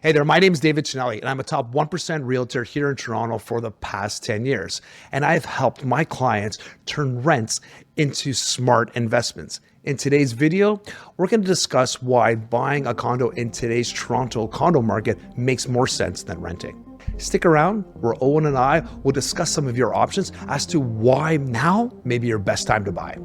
Hey there, my name is David Chinelli, and I'm a top 1% realtor here in Toronto for the past 10 years. And I've helped my clients turn rents into smart investments. In today's video, we're going to discuss why buying a condo in today's Toronto condo market makes more sense than renting. Stick around, where Owen and I will discuss some of your options as to why now may be your best time to buy.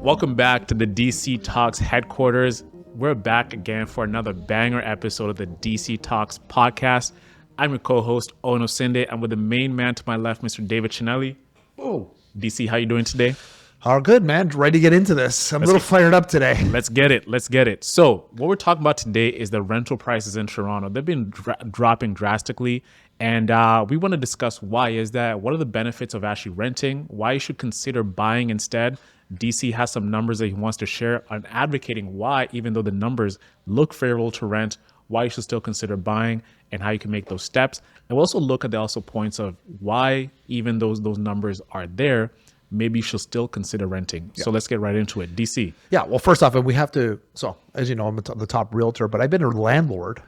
Welcome back to the DC Talks headquarters. We're back again for another banger episode of the DC Talks podcast. I'm your co-host, Owen Osinde. I'm with the main man to my left, Mr. David Chinelli. Oh, DC, how you doing today? all good, man. Ready to get into this. I'm a little fired up today. Let's get it. So what we're talking about today is the rental prices in Toronto. They've been dropping drastically. And we want to discuss why is that, what are the benefits of actually renting, why you should consider buying instead. DC has some numbers that he wants to share on advocating why, even though the numbers look favorable to rent, why you should still consider buying and how you can make those steps. And we'll also look at the also points of why, even those numbers are there, maybe you should still consider renting. Yeah. So let's get right into it. DC. Yeah, well, first off, we have to, so as you know, I'm the top realtor, but I've been a landlord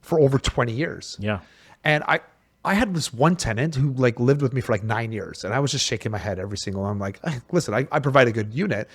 for over 20 years. Yeah. And I had this one tenant who lived with me for 9 years, and I was just shaking my head every single one. I'm like, listen, I provide a good unit,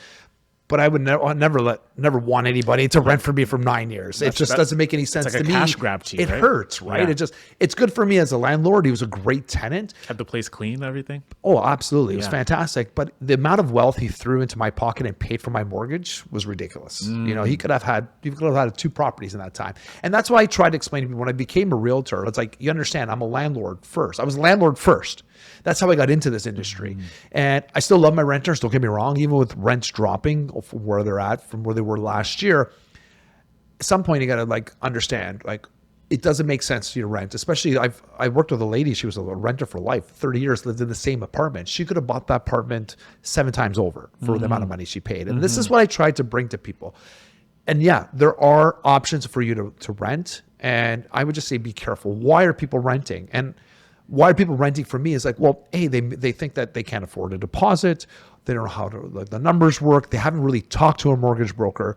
but I would never want anybody to rent for me for 9 years. It just doesn't make any sense to me. It's like a cash grab to you, It right? hurts, right? Yeah. It's good for me as a landlord. He was a great tenant. Kept the place clean and everything? Oh, absolutely. It was fantastic. But the amount of wealth he threw into my pocket and paid for my mortgage was ridiculous. You know, he could have had 2 properties in that time. And that's why I tried to explain to people when I became a realtor, it's like, you understand, I'm a landlord first. I was a landlord first. That's how I got into this industry. And I still love my renters. Don't get me wrong. Even with rents dropping from where they're at, from where they were last year, at some point you got to understand, it doesn't make sense to you to rent. Especially I worked with a lady. She was a renter for life, 30 years, lived in the same apartment. She could have bought that apartment 7 times over for the amount of money she paid. And this is what I tried to bring to people. And yeah, there are options for you to rent. And I would just say, be careful. Why are people renting? And why are people renting for me is they think that they can't afford a deposit. They don't know how the numbers work. They haven't really talked to a mortgage broker,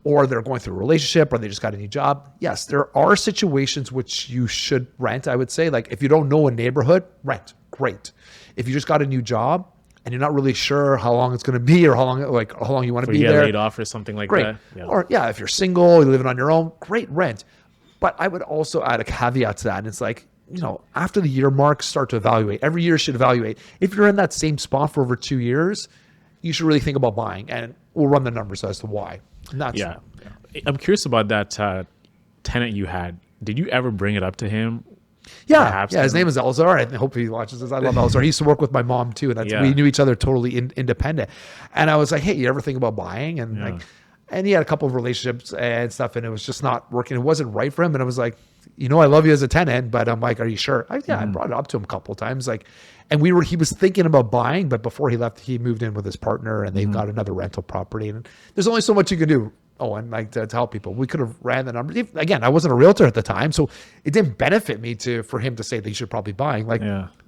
or they're going through a relationship, or they just got a new job. Yes, there are situations which you should rent. I would say, if you don't know a neighborhood, rent. Great. If you just got a new job and you're not really sure how long it's going to be, or how long you want to be there, get laid off or something like that. Yeah. Or if you're single, you're living on your own, great, rent. But I would also add a caveat to that. And it's after the year mark, start to evaluate. Every year you should evaluate. If you're in that same spot for over 2 years, you should really think about buying. And we'll run the numbers as to why. Yeah. I'm curious about that tenant you had. Did you ever bring it up to him? Yeah. His name is Elzar. I hope he watches this. I love Elzar. He used to work with my mom too. And we knew each other totally independent. And I was like, hey, you ever think about buying? And and he had a couple of relationships and stuff, and it was just not working. It wasn't right for him. And I was like, I love you as a tenant, but I'm like, are you sure? I brought it up to him a couple of times. And he was thinking about buying, but before he left, he moved in with his partner, and they've got another rental property. And there's only so much you can do. Oh, and to help people, we could have ran the numbers. Again, I wasn't a realtor at the time, so it didn't benefit me for him to say that you should probably buying.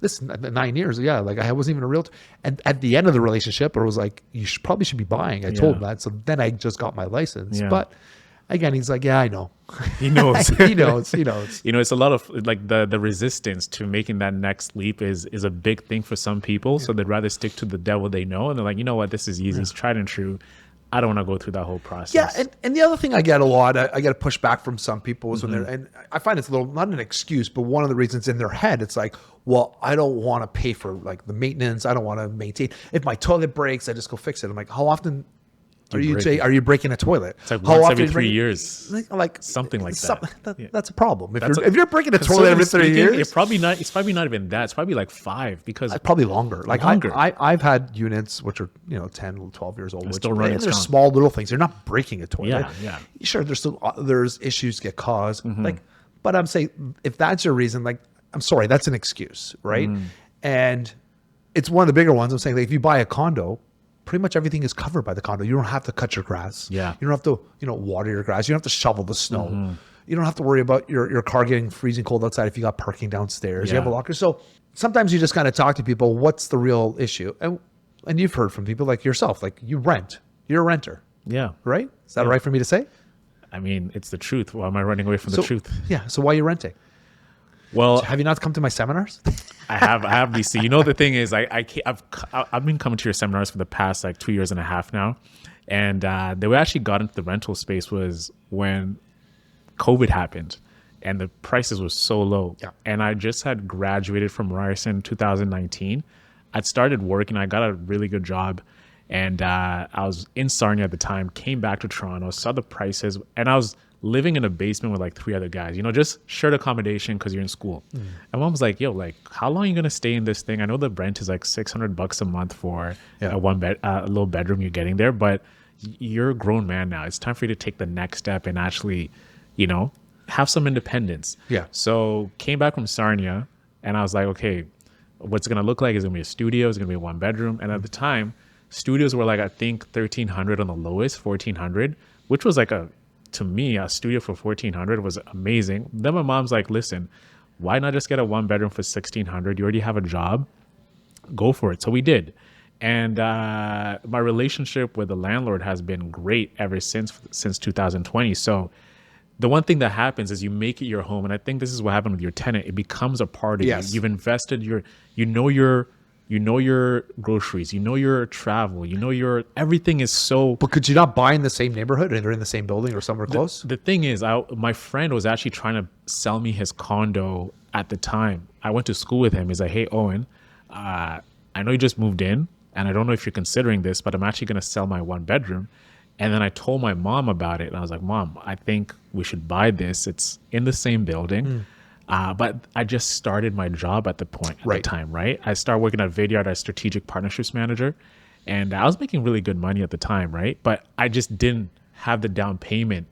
This 9 years, I wasn't even a realtor. And at the end of the relationship, it was like, you probably should be buying. I told him that. So then I just got my license. But again, he's like, yeah, I know. He knows. He knows. It's a lot of the resistance to making that next leap is a big thing for some people. So they'd rather stick to the devil they know. And they're like, you know what, this is easy. It's tried and true. I don't want to go through that whole process. Yeah, and the other thing I get a lot, I get a pushback from some people is when they're, and I find it's a little, not an excuse, but one of the reasons in their head, it's like, well, I don't want to pay for the maintenance. I don't want to maintain. If my toilet breaks, I just go fix it. I'm like, how often are you breaking a toilet? It's like once every 3 years. Something like that. That's a problem. If you're breaking a toilet every 3 years, it's probably not even that. It's probably 5 because probably longer. I've had units which are 10, 12 years old, still running. They're small little things. They're not breaking a toilet. Yeah. Sure, there's issues get caused. But I'm saying, if that's your reason, I'm sorry, that's an excuse, right? And it's one of the bigger ones. I'm saying, if you buy a condo, pretty much everything is covered by the condo. You don't have to cut your grass. Yeah. You don't have to, water your grass. You don't have to shovel the snow. You don't have to worry about your car getting freezing cold outside if you got parking downstairs. You have a locker. So sometimes you just kind of talk to people, what's the real issue? And you've heard from people like yourself, like you rent, you're a renter, Yeah. right? Is that right for me to say? I mean, it's the truth. Why am I running away from the truth? Yeah. So why are you renting? Well, Have you not come to my seminars? I have these. You know, the thing is, I've been coming to your seminars for the past like 2.5 years now, and the way I actually got into the rental space was when COVID happened, and the prices were so low. Yeah. And I just had graduated from Ryerson in 2019. I'd started working. I got a really good job, and I was in Sarnia at the time. Came back to Toronto, saw the prices, and I was living in a basement with like 3 other guys, you know, just shared accommodation because you're in school. And mom was like, yo, like, how long are you going to stay in this thing? I know the rent is like $600 a month for a little bedroom you're getting there, but you're a grown man now. It's time for you to take the next step and actually, you know, have some independence. Yeah. So came back from Sarnia and I was like, okay, what's it going to look like? Is it going to be a studio? Is it going to be a 1 bedroom? And at the time, studios were like, I think 1,300 on the lowest, 1,400, which was like to me, a studio for 1,400 was amazing. Then my mom's like, listen, why not just get a 1 bedroom for 1,600? You already have a job. Go for it. So we did. And my relationship with the landlord has been great ever since 2020. So the one thing that happens is you make it your home. And I think this is what happened with your tenant. It becomes a part of you. You've invested you know your groceries, you know your travel, you know your everything is so. But could you not buy in the same neighborhood and they're in the same building or somewhere close? The thing is, my friend was actually trying to sell me his condo at the time. I went to school with him. He's like, hey, Owen, I know you just moved in and I don't know if you're considering this, but I'm actually going to sell my 1 bedroom. And then I told my mom about it. And I was like, Mom, I think we should buy this. It's in the same building. But I just started my job at the time, right? I started working at Vidyard as strategic partnerships manager, and I was making really good money at the time, right? But I just didn't have the down payment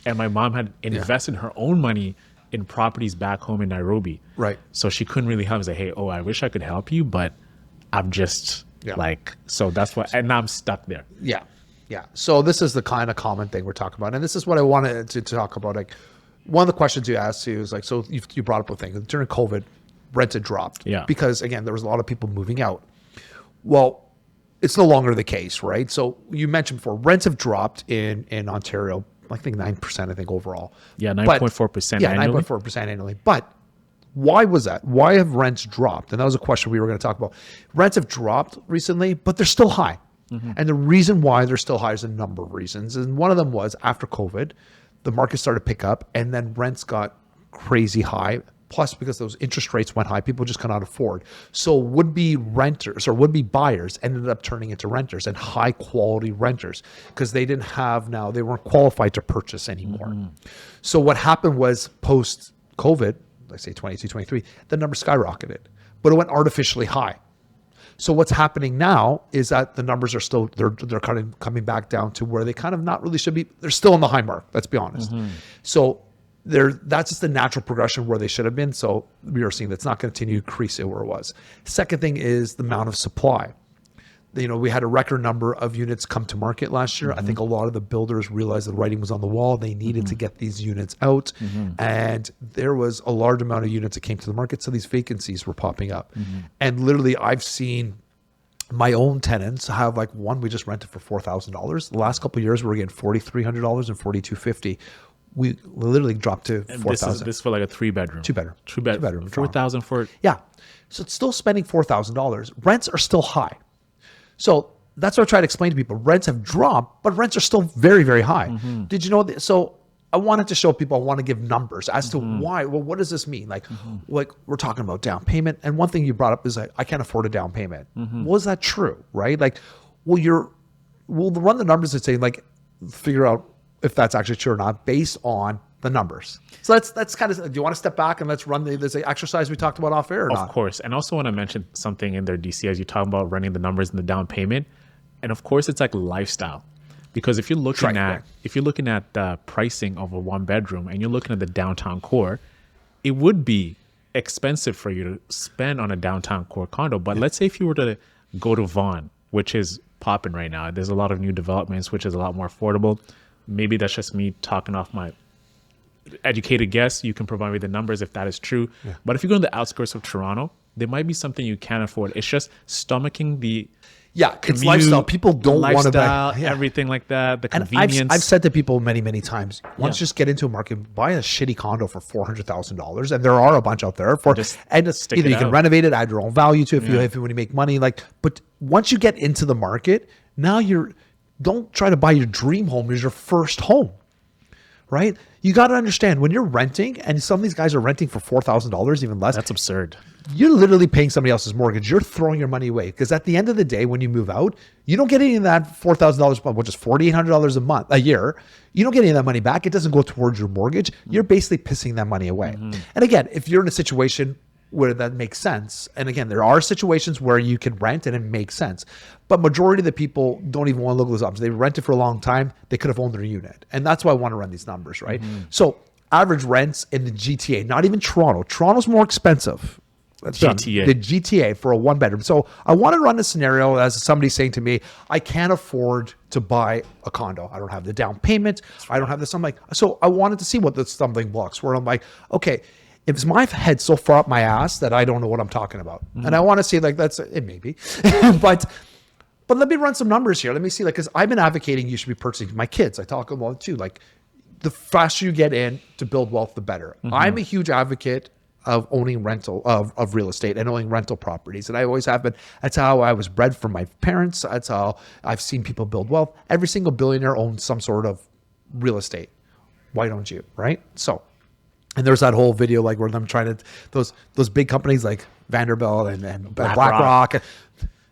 and my mom had invested her own money in properties back home in Nairobi. Right. So she couldn't really help me say, hey, I wish I could help you, but I'm just so that's why, and now I'm stuck there. Yeah. Yeah. So this is the kind of common thing we're talking about. And this is what I wanted to talk about. Like, one of the questions you asked you is like, so you brought up a thing during COVID, rents had dropped. Yeah. Because again, there was a lot of people moving out. Well, it's no longer the case, right? So you mentioned before, rents have dropped in Ontario, I think 9%, I think overall. Yeah, 9.4% Yeah, annually. 9.4% annually. But why was that? Why have rents dropped? And that was a question we were going to talk about. Rents have dropped recently, but they're still high. And the reason why they're still high is a number of reasons. And one of them was after COVID, the market started to pick up and then rents got crazy high. Plus, because those interest rates went high, people just cannot afford. So would-be renters or would-be buyers ended up turning into renters and high quality renters because they weren't qualified to purchase anymore. So what happened was post-COVID, let's say 22, 23, the number skyrocketed, but it went artificially high. So what's happening now is that the numbers are still, they're kind of coming back down to where they kind of not really should be. They're still in the high mark, let's be honest. So that's just the natural progression where they should have been. So we are seeing that's not going to continue to increase it where it was. Second thing is the amount of supply. We had a record number of units come to market last year. I think a lot of the builders realized the writing was on the wall. They needed to get these units out. And there was a large amount of units that came to the market. So these vacancies were popping up. And literally I've seen my own tenants have like one we just rented for $4,000. The last couple of years we were getting $4,300 and $4,250. We literally dropped to $4,000. This for like a 3 bedroom. 2 bedroom. 2 bedroom. 4,000 for. Yeah. So it's still spending $4,000. Rents are still high. So that's what I try to explain to people. Rents have dropped, but rents are still very, very high. Did you know that? So I wanted to show people, I want to give numbers as to why. Well, what does this mean? Like we're talking about down payment. And one thing you brought up is like, I can't afford a down payment. Well, is that true? Right? Like, we'll run the numbers and say like, figure out if that's actually true or not based on the numbers. So that's kind of, do you want to step back and let's run this exercise we talked about off air or not? Of course. And also want to mention something in there, DC, as you talk about running the numbers and the down payment. And of course it's like lifestyle. Because if you're looking at the pricing of a 1 bedroom and you're looking at the downtown core, it would be expensive for you to spend on a downtown core condo. But let's say if you were to go to Vaughan, which is popping right now, there's a lot of new developments, which is a lot more affordable. Maybe that's just me talking off my educated guess. You can provide me the numbers if that is true. But if you go to the outskirts of Toronto, there might be something you can't afford. It's just stomaching the it's commute, lifestyle. People don't want to buy everything like that. The And convenience. I've said to people many times, once you just get into a market, buy a shitty condo for $400,000, and there are a bunch out there for, and it's stick either it you can out. renovate it, add your own value to it if you want to make money. But once you get into the market, now don't try to buy your dream home as your first home, right? You got to understand when you're renting, and some of these guys are renting for $4,000, even less. That's absurd. You're literally paying somebody else's mortgage. You're throwing your money away because at the end of the day, when you move out, you don't get any of that $4,000, which is $4,800 a year. You don't get any of that money back. It doesn't go towards your mortgage. You're basically pissing that money away. And again, if you're in a situation where that makes sense, and again, there are situations where you can rent and it makes sense, but majority of the people don't even want to look at those options. They rented for a long time. They could have owned their unit, and that's why I want to run these numbers, right? So average rents in the GTA, not even Toronto. Toronto's more expensive. GTA. The GTA for a one bedroom. So I want to run a scenario as somebody saying to me, I can't afford to buy a condo. I don't have the down payment. I don't have this. I'm like, so I wanted to see what the stumbling blocks were. I'm like, okay, if my head so far up my ass that I don't know what I'm talking about. And I want to see that's it maybe, but let me run some numbers here. Let me see, because I've been advocating you should be purchasing my kids. I talk about it too. The faster you get in to build wealth, the better. I'm a huge advocate of owning rental of real estate and owning rental properties. And I always have been. That's how I was bred from my parents. That's how I've seen people build wealth. Every single billionaire owns some sort of real estate. Why don't you? Right? So, and there's that whole video where them trying to, those big companies like Vanderbilt and BlackRock,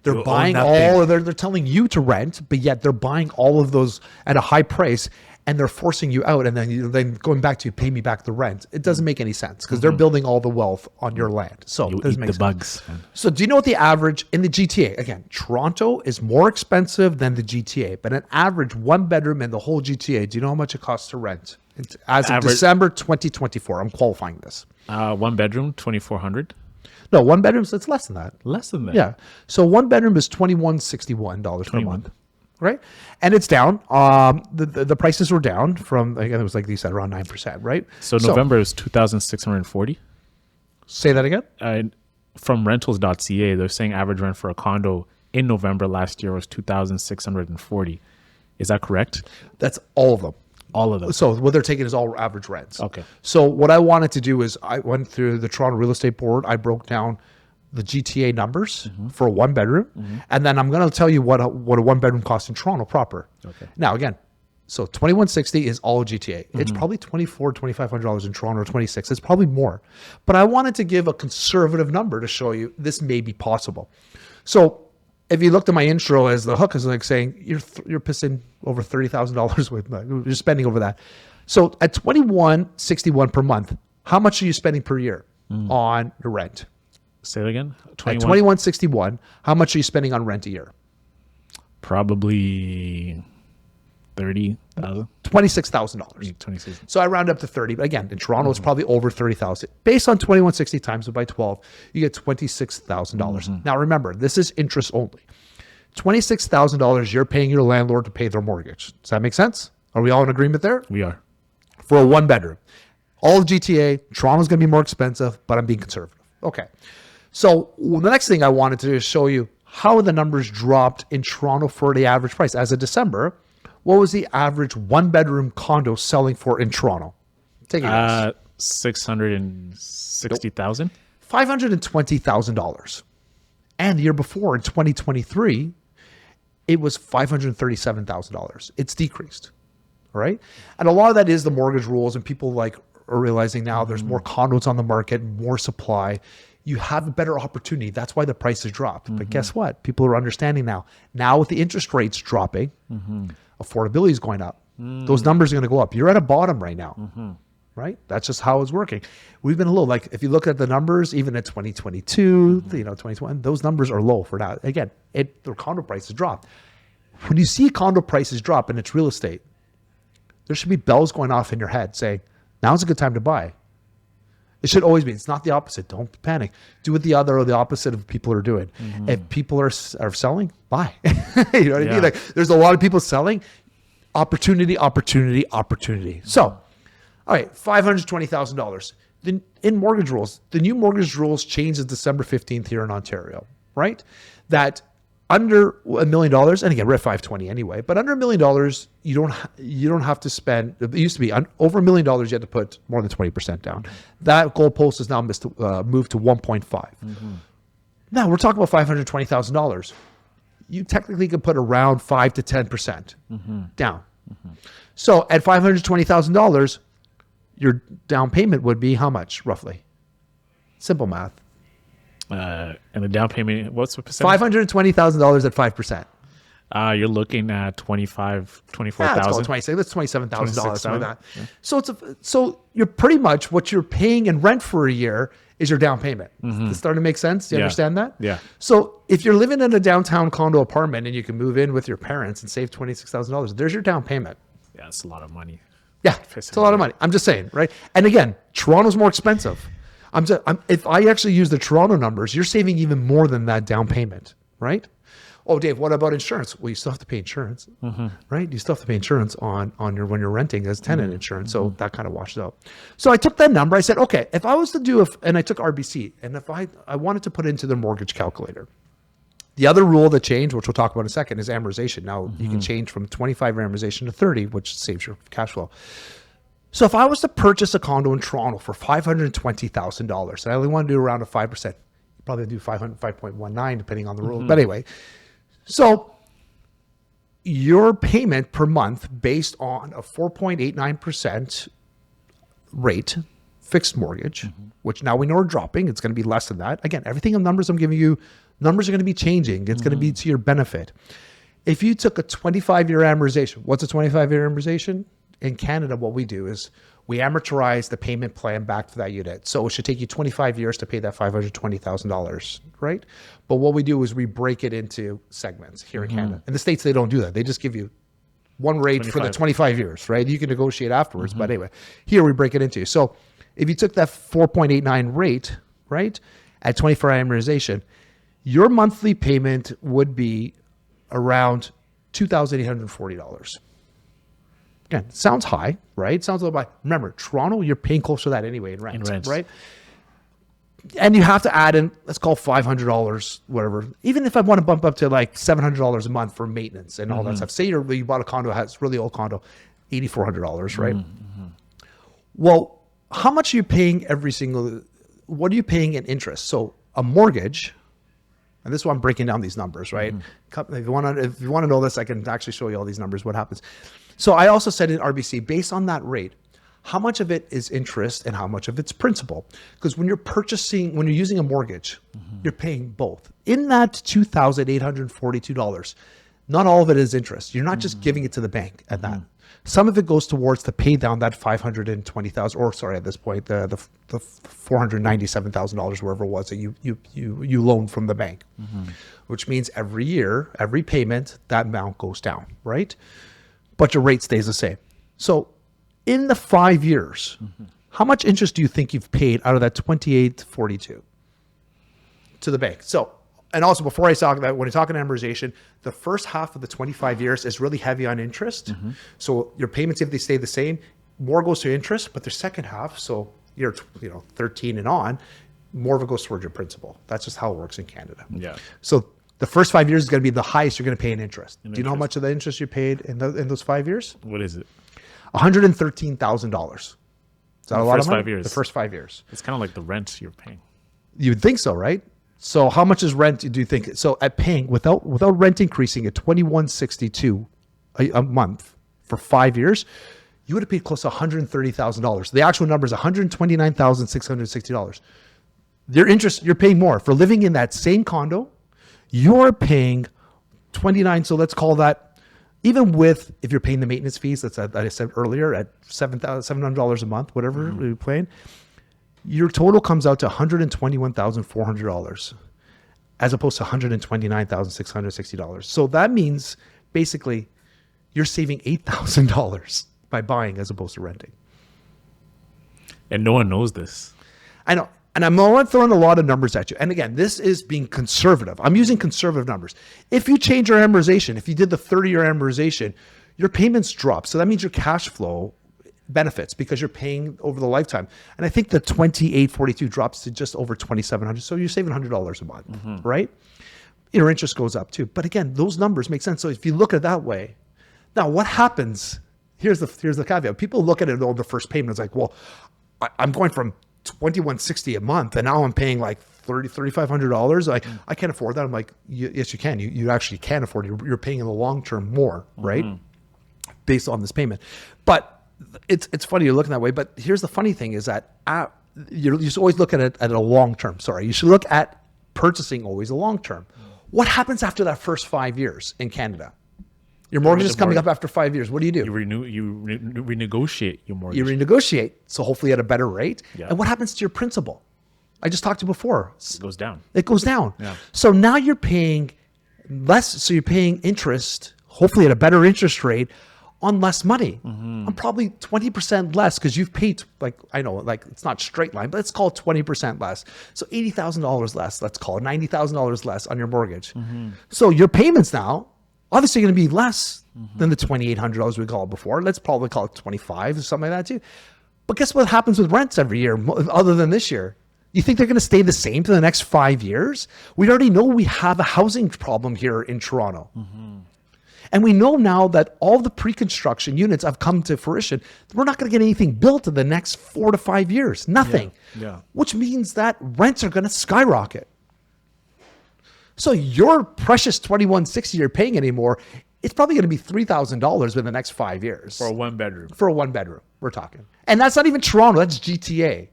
they're buying they're telling you to rent, but yet they're buying all of those at a high price. And they're forcing you out, and then going back to pay me back the rent. It doesn't make any sense because they're building all the wealth on your land. So You it doesn't eat make the sense. bugs. Man. So do you know what the average in the GTA? Again, Toronto is more expensive than the GTA, but an average one bedroom in the whole GTA. Do you know how much it costs to rent? As of December 2024, I'm qualifying this. One bedroom, 2,400. No, one bedroom. So it's less than that. Less than that. Yeah. So one bedroom is $2,161 per month. Right. And it's down. The prices were down from, again, it was like you said, around 9%. Right. So November is 2,640. Say that again. From rentals.ca, they're saying average rent for a condo in November last year was 2,640. Is that correct? That's all of them. All of them. So what they're taking is all average rents. Okay. So what I wanted to do is I went through the Toronto Real Estate Board. I broke down the GTA numbers for a one bedroom. And then I'm going to tell you what a one bedroom costs in Toronto proper. Okay. Now, again, so 2160 is all GTA. It's probably $2,500 in Toronto, or 26. It's probably more. But I wanted to give a conservative number to show you this may be possible. So if you looked at my intro as the hook is saying you're pissing over $30,000 with you're spending over that. So at $2,161 per month, how much are you spending per year on your rent? Say it again. At $2,161, how much are you spending on rent a year? Probably 30,000. $26,000. 26. So I round up to 30. But again, in Toronto, it's probably over 30,000. Based on 2160 times it by 12, you get $26,000. Now remember, this is interest only. $26,000 you're paying your landlord to pay their mortgage. Does that make sense? Are we all in agreement there? We are. For a one bedroom. All of GTA, Toronto's going to be more expensive, but I'm being conservative. Okay. So the next thing I wanted to do is show you how the numbers dropped in Toronto for the average price. As of December, what was the average one bedroom condo selling for in Toronto? Take a guess. 660,000. $520,000. And the year before, in 2023, it was $537,000. It's decreased. All right. And a lot of that is the mortgage rules, and people are realizing now there's more condos on the market, more supply. You have a better opportunity. That's why the prices dropped. But guess what? People are understanding now. Now with the interest rates dropping, affordability is going up. Those numbers are going to go up. You're at a bottom right now. Right? That's just how it's working. We've been a little, if you look at the numbers, even at 2022, 2021, those numbers are low for now. Again, the condo prices drop. When you see condo prices drop and it's real estate, there should be bells going off in your head saying, now's a good time to buy. It should always be. It's not the opposite. Don't panic. Do what the other or the opposite of people are doing. If people are selling, buy. You know what I mean? There's a lot of people selling. Opportunity. So, all right, $520,000. in mortgage rules, the new mortgage rules changed December 15th here in Ontario, right? That under $1 million, and again, we're at 520 anyway, but under $1 million, you don't have to spend. It used to be over $1 million, you had to put more than 20% down. That goalpost is now moved to 1.5. Now we're talking about $520,000. You technically could put around 5 to 10% down. So at $520,000, your down payment would be how much roughly? Simple math. And the down payment, what's the percentage? $520,000 at 5%. You're looking at $24,000. Let's call it 26. That's $27,000 for that. Yeah. So you're pretty much what you're paying in rent for a year is your down payment. It's starting to make sense. Do you understand that? Yeah. So if you're living in a downtown condo apartment and you can move in with your parents and save $26,000, there's your down payment. Yeah, it's a lot of money. Yeah, it's a lot of money. I'm just saying, right? And again, Toronto's more expensive. If I actually use the Toronto numbers, you're saving even more than that down payment, right? Oh, Dave, what about insurance? Well, you still have to pay insurance, right? You still have to pay insurance on your when you're renting as tenant insurance. So that kind of washes out. So I took that number. I said, okay, if I was to do and I took RBC, and if I wanted to put it into the mortgage calculator. The other rule that changed, which we'll talk about in a second, is amortization. Now you can change from 25 amortization to 30, which saves your cash flow. So if I was to purchase a condo in Toronto for $520,000, and I only want to do around a 5%, probably do 5.19 depending on the rule. But anyway, so your payment per month based on a 4.89% rate, fixed mortgage, which now we know are dropping. It's going to be less than that. Again, everything in numbers I'm giving you, numbers are going to be changing. It's going to be to your benefit. If you took a 25-year amortization, what's a 25-year amortization? In Canada, what we do is we amortize the payment plan back to that unit. So it should take you 25 years to pay that $520,000, right? But what we do is we break it into segments here in Canada. In the States, they don't do that. They just give you one rate for the 25 years, right? You can negotiate afterwards. But anyway, here we break it into. So if you took that 4.89 rate, right, at 24 amortization, your monthly payment would be around $2,840. Again, sounds high, right? Sounds a little high. Remember, Toronto, you're paying close to that anyway in rent, right? And you have to add in, let's call $500, whatever. Even if I want to bump up to like $700 a month for maintenance and all that stuff. Say you bought a condo, has really old condo, $8,400, right? Well, how much are you paying what are you paying in interest? So a mortgage, and this is why I'm breaking down these numbers, right? If you want to know this, I can actually show you all these numbers, what happens. So I also said in RBC, based on that rate, how much of it is interest and how much of it's principal? Because when you're using a mortgage, you're paying both. In that $2,842, not all of it is interest. You're not just giving it to the bank at that. Some of it goes towards to pay down that $520,000, or sorry, at this point, the $497,000, wherever it was that you loaned from the bank, which means every year, every payment, that amount goes down, right? But your rate stays the same. So in the 5 years, how much interest do you think you've paid out of that $2,842 to the bank? So, and also before I talk about, when you're talking amortization, the first half of the 25 years is really heavy on interest. So your payments, if they stay the same, more goes to interest, but the second half, so you're 13 and on, more of it goes towards your principal. That's just how it works in Canada. Yeah. So the first 5 years is going to be the highest you're going to pay in interest. Do you know how much of the interest you paid in those 5 years? What is it? $113,000. Is that a lot of money? 5 years. The first 5 years. It's kind of like the rent you're paying. You'd think so, right? So how much is rent do you think? So at paying without rent increasing at $2,162 a month for 5 years, you would have paid close to $130,000. The actual number is $129,660. Your interest, you're paying more for living in that same condo. You're paying 29. So let's call that, even with, if you're paying the maintenance fees, that I said earlier at $700 a month, whatever you're paying, your total comes out to $121,400 as opposed to $129,660. So that means basically you're saving $8,000 by buying as opposed to renting. And no one knows this. I know. And I'm not throwing a lot of numbers at you. And again, this is being conservative. I'm using conservative numbers. If you change your amortization, if you did the 30-year amortization, your payments drop. So that means your cash flow benefits because you're paying over the lifetime. And I think the 2842 drops to just over 2,700. So you're saving $100 a month, right? Your interest goes up too. But again, those numbers make sense. So if you look at it that way, now what happens? Here's the caveat. People look at it on the first payment. It's like, well, I'm going from $2,160 a month, and now I'm paying like $3,500. Like I can't afford that. I'm like, yes, you can. You actually can afford it. You're paying in the long term more, right? Based on this payment. But it's funny you're looking that way. But here's the funny thing is that you should always look at it at a long term. Sorry, you should look at purchasing always a long term. What happens after that first 5 years in Canada? Your mortgage is coming up after 5 years. What do? You renegotiate your mortgage. You renegotiate, so hopefully at a better rate. Yeah. And what happens to your principal? I just talked to you before. It goes down. It goes down. Yeah. So now you're paying less. So you're paying interest, hopefully at a better interest rate, on less money. On probably 20% less because you've paid, like, I know, like it's not straight line, but let's call it 20% less. So $80,000 less, let's call it $90,000 less on your mortgage. So your payments now, obviously going to be less than the $2,800 we called before. Let's probably call it 25 or something like that too. But guess what happens with rents every year other than this year? You think they're going to stay the same for the next 5 years? We already know we have a housing problem here in Toronto. And we know now that all the pre-construction units have come to fruition. We're not going to get anything built in the next 4 to 5 years. Nothing. Yeah. Which means that rents are going to skyrocket. So your precious $2,160 you're paying anymore, it's probably going to be $3,000 within the next 5 years. For a one bedroom. For a one bedroom, we're talking. And that's not even Toronto, that's GTA.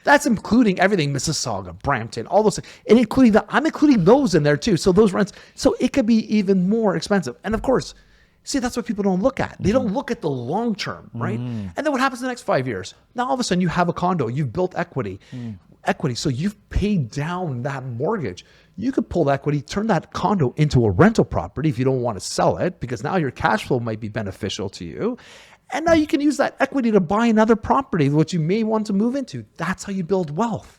That's including everything, Mississauga, Brampton, all those, and including I'm including those in there too. So those rents, so it could be even more expensive. And of course, see, that's what people don't look at. They don't look at the long term, right? And then what happens in the next 5 years? Now all of a sudden you have a condo, you've built equity. So you've paid down that mortgage. You could pull the equity, turn that condo into a rental property if you don't want to sell it, because now your cash flow might be beneficial to you. And now you can use that equity to buy another property, which you may want to move into. That's how you build wealth.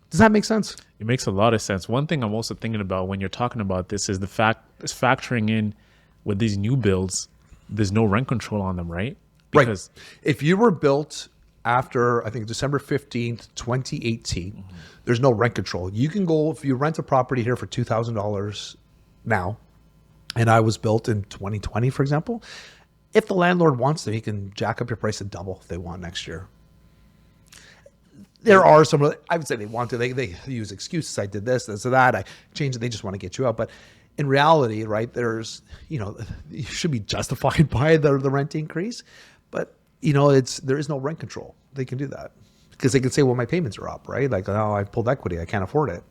Does that make sense? It makes a lot of sense. One thing I'm also thinking about when you're talking about this is factoring in with these new builds, there's no rent control on them, right? Because if you were built after, I think, December 15th, 2018, there's no rent control. You can go, if you rent a property here for $2,000 now, and I was built in 2020, for example, if the landlord wants to, he can jack up your price to double if they want next year. There are some, I would say they want to, they use excuses. I did this, or that, I changed it. They just want to get you out. But in reality, right, there's, you should be justified by the rent increase. But, there is no rent control. They can do that because they can say, well, my payments are up, right? Like, oh, I pulled equity. I can't afford it.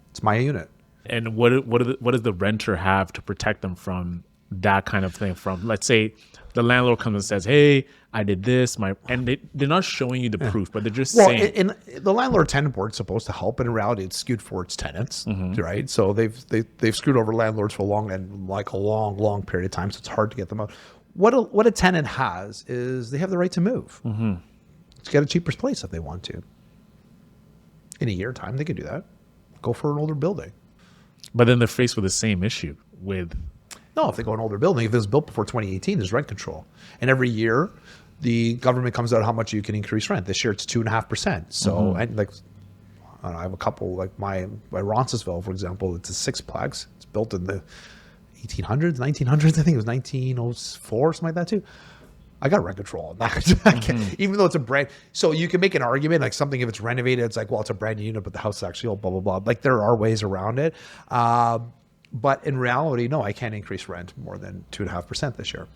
It's my unit. And what does the renter have to protect them from that kind of thing? From, let's say, the landlord comes and says, hey, I did this, and they're not showing you the proof, but they're just saying. And the landlord-tenant board is supposed to help, but in reality, it's skewed for its tenants, right? So they've screwed over landlords for a long period of time, so it's hard to get them out. What a tenant has is they have the right to move. To get a cheaper place if they want to. In a year time, they could do that. Go for an older building. But then they're faced with the same issue with... No, if they go an older building, if it was built before 2018, there's rent control. And every year, the government comes out how much you can increase rent. This year, it's 2.5%. So, and I don't know, I have a couple, like my Roncesvalles, for example, it's a sixplex. It's built in the 1800s, 1900s. I think it was 1904, something like that too. I got rent control on that. Even though it's a brand. So you can make an argument, like something, if it's renovated, it's like, well, it's a brand new unit, but the house is actually all blah, blah, blah. Like there are ways around it. But in reality, no, I can't increase rent more than 2.5% this year.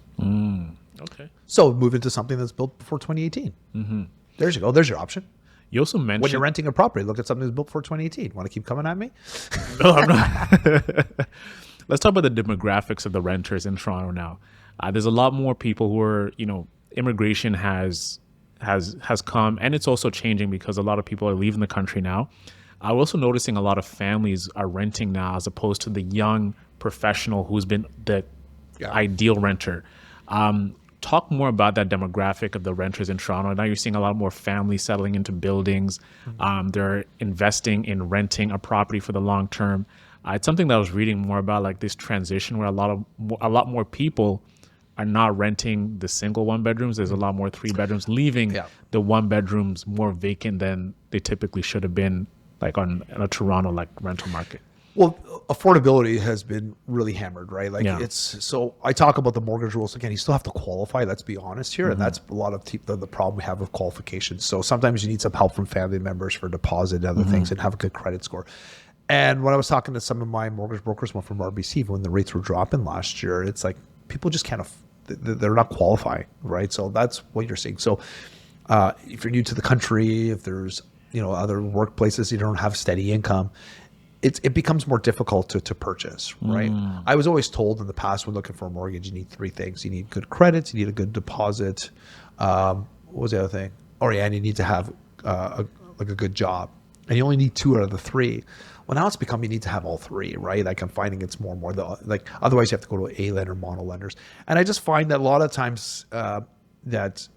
Okay. So move into something that's built before 2018. There you go. There's your option. You also mentioned... When you're renting a property, look at something that's built before 2018. Want to keep coming at me? No, I'm not. Let's talk about the demographics of the renters in Toronto now. There's a lot more people who are, immigration has come, and it's also changing because a lot of people are leaving the country now. I'm also noticing a lot of families are renting now as opposed to the young professional who's been the ideal renter. Talk more about that demographic of the renters in Toronto. Now you're seeing a lot more families settling into buildings. They're investing in renting a property for the long term. It's something that I was reading more about, like this transition where a lot more people are not renting the single one bedrooms. There's a lot more 3 bedrooms, leaving the 1 bedrooms more vacant than they typically should have been, like on a Toronto like rental market. Well, affordability has been really hammered, right? Like so I talk about the mortgage rules again. You still have to qualify. Let's be honest here, and that's a lot of the problem we have with qualifications. So sometimes you need some help from family members for deposit and other things, and have a good credit score. And when I was talking to some of my mortgage brokers, one from RBC, when the rates were dropping last year, it's like people just can't. They're not qualifying, right? So that's what you're seeing. So if you're new to the country, if there's other workplaces you don't have steady income, it becomes more difficult to purchase, right? I was always told in the past when looking for a mortgage, you need 3 things. You need good credit, you need a good deposit. What was the other thing? Oh yeah, and you need to have a good job. And you only need 2 out of the 3. Well, now it's become you need to have all 3, right? Like I'm finding it's more and more otherwise you have to go to A lender, mono lenders. And I just find that a lot of times that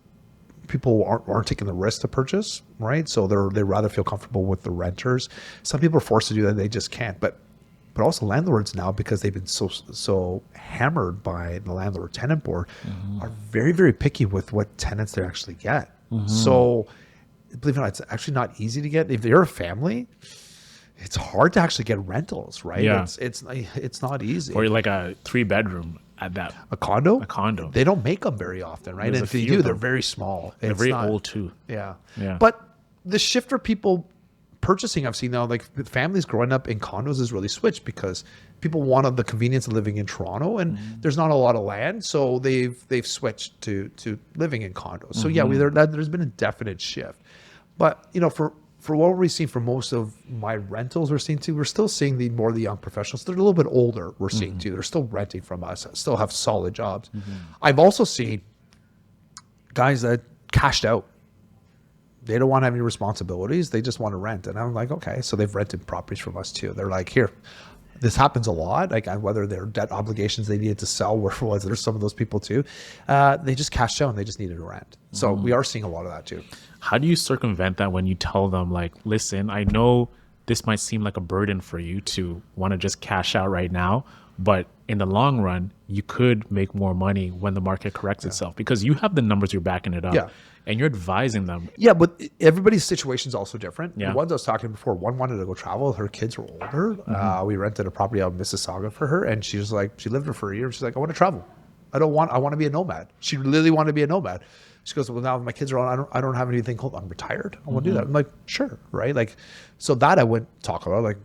people aren't taking the risk to purchase, right? So they rather feel comfortable with the renters. Some people are forced to do that; they just can't. But also landlords now, because they've been so hammered by the landlord-tenant board, are very, very picky with what tenants they actually get. So believe it or not, it's actually not easy to get. If you're a family, it's hard to actually get rentals, right? Yeah. It's not easy. Or like a 3 bedroom. At that a condo, they don't make them very often, right? And if they do, they're very small. They're very old too. Yeah. But the shift for people purchasing, I've seen now, like families growing up in condos is really switched because people wanted the convenience of living in Toronto, and there's not a lot of land, so they've switched to living in condos. So there's been a definite shift. But for what we've seen for most of my rentals, we're still seeing the young professionals. They're a little bit older. We're seeing too. They're still renting from us. Still have solid jobs. I've also seen guys that cashed out. They don't want to have any responsibilities. They just want to rent. And I'm like, okay. So they've rented properties from us too. They're like, here. This happens a lot. Like whether they're debt obligations they needed to sell, there's some of those people too. They just cashed out and they just needed to rent. So we are seeing a lot of that too. How do you circumvent that when you tell them, like, listen, I know this might seem like a burden for you to want to just cash out right now, but in the long run, you could make more money when the market corrects itself, because you have the numbers, you're backing it up, and you're advising them. Yeah, but everybody's situation is also different. The ones I was talking before, one wanted to go travel. Her kids were older. We rented a property out in Mississauga for her, and she was like, she lived there for a year. And she's like, I want to travel. I want to be a nomad. She literally wanted to be a nomad. She goes, well, now my kids are on, I don't have anything called, I'm retired. I want to do that. I'm like, sure, right? Like, so that I wouldn't talk about. Like,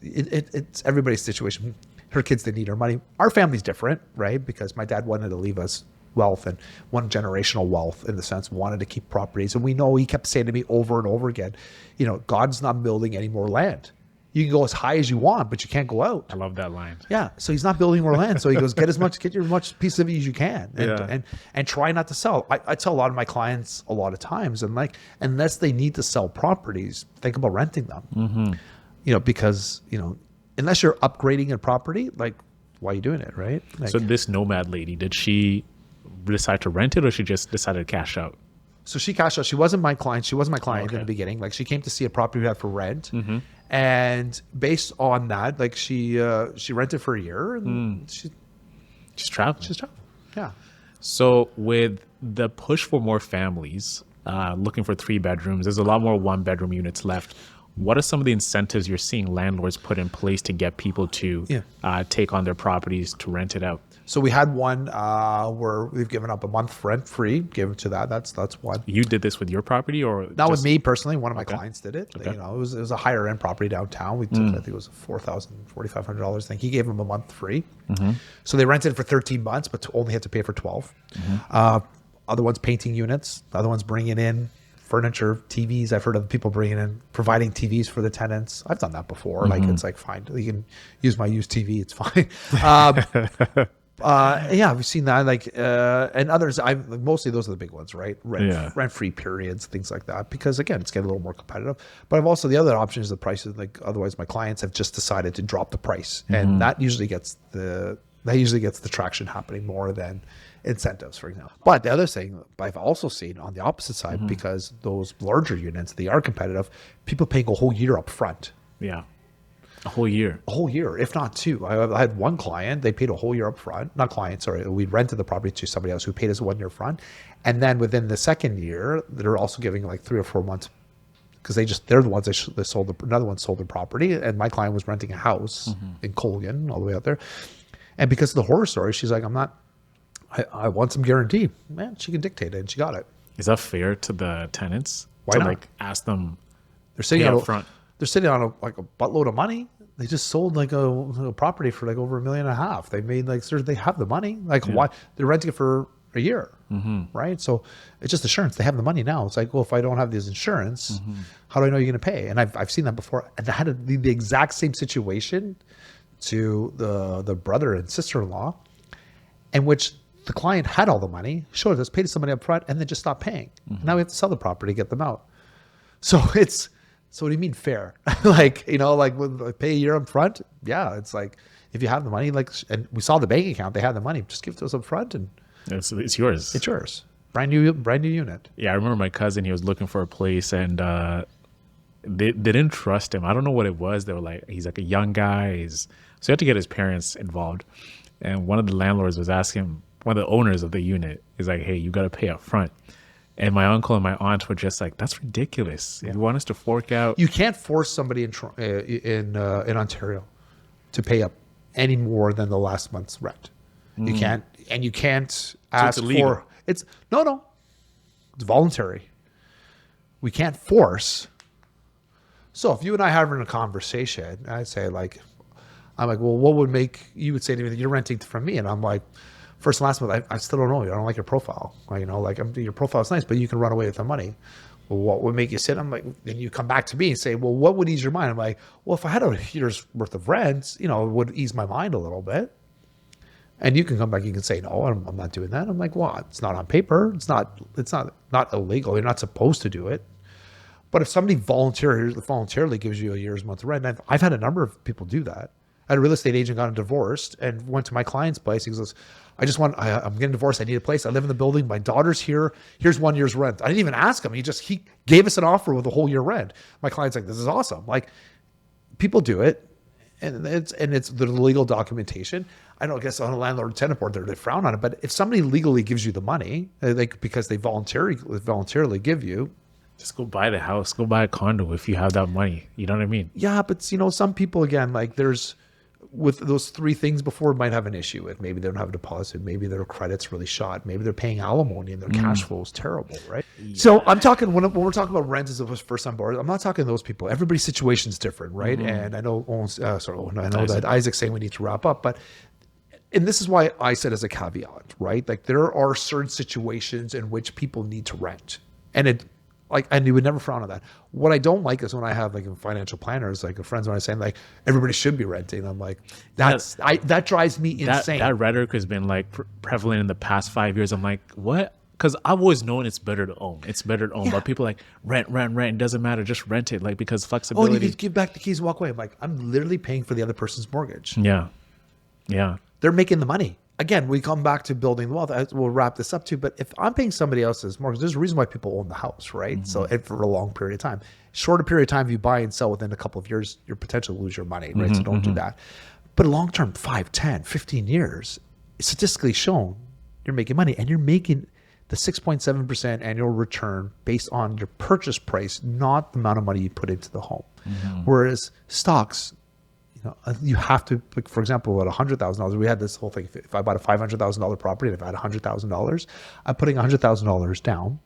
it's everybody's situation. Her kids, they need her money. Our family's different, right? Because my dad wanted to leave us wealth, and one generational wealth in the sense, wanted to keep properties. And we know he kept saying to me over and over again, God's not building any more land. You can go as high as you want, but you can't go out. I love that line. Yeah. So he's not building more land. So he goes, get as much piece of it as you can, and try not to sell. I tell a lot of my clients a lot of times, and like, unless they need to sell properties, think about renting them. Because unless you're upgrading a property, like, why are you doing it, right? Like, so this nomad lady, did she decide to rent it, or she just decided to cash out? So she cashed out. She wasn't my client. She wasn't my client in the beginning. Like, she came to see a property we had for rent. And based on that, like, she rented for a year, and she's traveling. She's traveling. Yeah. So with the push for more families looking for 3 bedrooms, there's a lot more 1-bedroom units left. What are some of the incentives you're seeing landlords put in place to get people to take on their properties to rent it out? So we had one where we've given up a month rent free, given to that. That's one. You did this with your property, or not with me personally? One of my clients did it. Okay. It was a higher end property downtown. We took I think it was $4,500. I think he gave them a month free. So they rented it for 13 months, but only had to pay for 12. Other ones painting units. Other ones bringing in furniture, TVs. I've heard of people providing TVs for the tenants. I've done that before. Like, it's like, fine, you can use my used TV. It's fine. We've seen that, like, and others. Mostly those are the big ones, right? Rent-free periods, things like that. Because again, it's getting a little more competitive. But I've also, the other option is the prices. Like, otherwise, my clients have just decided to drop the price, and that usually gets the traction happening more than incentives, for example. But the other thing I've also seen on the opposite side, because those larger units, they are competitive, people paying a whole year up front. Yeah. A whole year. A whole year, if not two. I had one client, they paid a whole year up front. Not client, sorry. We rented the property to somebody else who paid us 1 year front. And then within the second year, they're also giving like 3 or 4 months because they're the ones they sold, another one sold their property. And my client was renting a house in Colgan, all the way out there. And because of the horror story, she's like, I want some guarantee. Man, she can dictate it, and she got it. Is that fair to the tenants? Why not? Like ask them They're sitting pay on up front. They're sitting on a buttload of money. They just sold like a property for like over $1.5 million. They made like, they have the money. Like why they're renting it for a year, right? So it's just insurance. They have the money now. It's like, well, if I don't have this insurance, how do I know you're going to pay? And I've seen that before. And I had the exact same situation to the brother and sister-in-law, in which the client had all the money, showed us, paid somebody up front, and then just stopped paying. Now we have to sell the property, get them out. So so what do you mean fair? Like, pay a year up front? Yeah, it's like, if you have the money, and we saw the bank account, they had the money, just give it to us up front and it's yours. It's yours. Brand new unit. Yeah, I remember my cousin, he was looking for a place and they didn't trust him. I don't know what it was. They were like, he's like a young guy. So he had to get his parents involved. And one of the landlords was asking, one of the owners of the unit is like, hey, you got to pay up front. And my uncle and my aunt were just like, that's ridiculous. You want us to fork out? You can't force somebody in Ontario to pay up any more than the last month's rent. You can't, and you can't ask for it's no. It's voluntary. We can't force. So if you and I are having a conversation, I'd say I'm like, well, what would make you would say to me that you're renting from me? And I'm like, first and last month, I still don't know you. I don't like your profile. Your profile is nice, but you can run away with the money. Well, what would make you sit? I'm like, then you come back to me and say, well, what would ease your mind? I'm like, well, if I had a year's worth of rent, it would ease my mind a little bit. And you can come back, you can say, no, I'm not doing that. I'm like, well, it's not on paper. It's not illegal. You're not supposed to do it. But if somebody voluntarily gives you a year's month of rent, I've had a number of people do that. I had a real estate agent got divorced and went to my client's place. He goes, I'm getting divorced. I need a place. I live in the building. My daughter's here. Here's 1 year's rent. I didn't even ask him. He gave us an offer with a whole year rent. My client's like, this is awesome. Like, people do it, and it's the legal documentation. I don't guess on a landlord tenant board they frown on it, but if somebody legally gives you the money, because they voluntarily give you, just go buy the house, go buy a condo if you have that money. You know what I mean? Yeah, but some people, again, like there's with those three things before might have an issue with. Maybe they don't have a deposit. Maybe their credit's really shot. Maybe they're paying alimony and their cash flow is terrible, right? Yeah. So I'm talking, when we're talking about rent as a first-time buyer, I'm not talking those people. Everybody's situation is different, right? And I know, I know that Isaac's saying we need to wrap up, and this is why I said as a caveat, right? Like there are certain situations in which people need to rent, and you would never frown on that. What I don't like is when I have like financial planners, like friends, when I say like everybody should be renting. I'm like, that drives me insane. That rhetoric has been like prevalent in the past 5 years. I'm like, what? Because I've always known it's better to own. It's better to own. Yeah. But people are like rent. It doesn't matter. Just rent it. Like, because flexibility. Oh, you just give back the keys and walk away. I'm like, I'm literally paying for the other person's mortgage. Yeah. They're making the money. Again, we come back to building wealth. We'll wrap this up too. But if I'm paying somebody else's mortgage, there's a reason why people own the house, right? Mm-hmm. So for a long period of time, shorter period of time, if you buy and sell within a couple of years, you're potentially lose your money, right? So don't do that. But long term, 5, 10, 15 years, statistically shown, you're making money, and you're making the 6.7% annual return based on your purchase price, not the amount of money you put into the home. Mm-hmm. Whereas stocks, you have to, like, for example, at $100,000, we had this whole thing. If I bought a $500,000 property and if I had $100,000, I'm putting $100,000 down,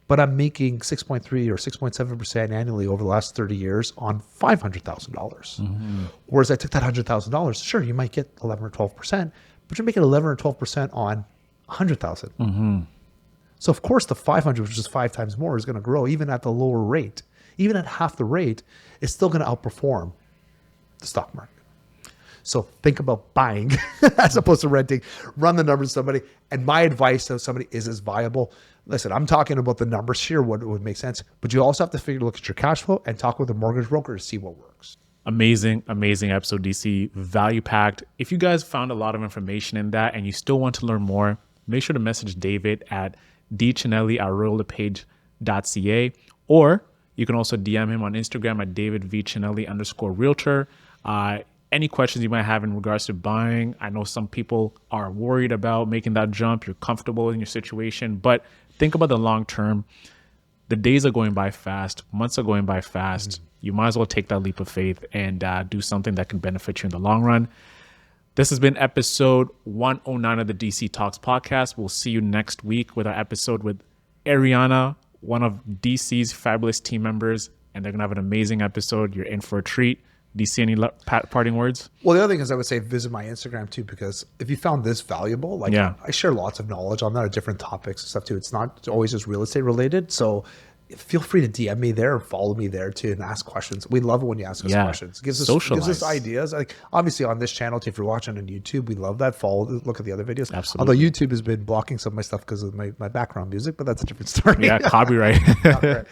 but I'm making 6.3 or 6.7% annually over the last 30 years on $500,000. Mm-hmm. Whereas I took that $100,000, sure, you might get 11 or 12%, but you're making 11 or 12% on $100,000. Mm-hmm. So of course the 500, which is 5 times more, is going to grow even at the lower rate. Even at half the rate, it's still going to outperform the stock market. So think about buying as opposed to renting. Run the numbers to somebody. And my advice to somebody is viable. Listen, I'm talking about the numbers here, what would make sense, but you also have to look at your cash flow and talk with a mortgage broker to see what works. Amazing episode, DC. Value packed. If you guys found a lot of information in that and you still want to learn more, make sure to message David at dchinelli@reallepage.ca, or you can also DM him on Instagram at davidvchinelli_realtor. Any questions you might have in regards to buying. I know some people are worried about making that jump. You're comfortable in your situation, but think about the long term. The days are going by fast. Months are going by fast. You might as well take that leap of faith and do something that can benefit you in the long run. This has been episode 109 of the DC Talks podcast. We'll see you next week with our episode with Ariana, one of DC's fabulous team members, and they're going to have an amazing episode. You're in for a treat. DC, any parting words? Well, the other thing is I would say visit my Instagram too, because if you found this valuable, like I share lots of knowledge on that, different topics and stuff too. It's not always just real estate related. So feel free to DM me there or follow me there too and ask questions. We love it when you ask us questions. It gives us ideas. Like obviously on this channel, if you're watching on YouTube, we love that. Look at the other videos. Absolutely. Although YouTube has been blocking some of my stuff because of my background music, but that's a different story. Yeah, copyright. But,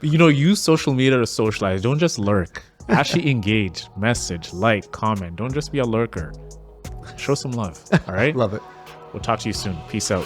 use social media to socialize. Don't just lurk. Actually engage, message, like, comment. Don't just be a lurker. Show some love. All right? Love it. We'll talk to you soon. Peace out.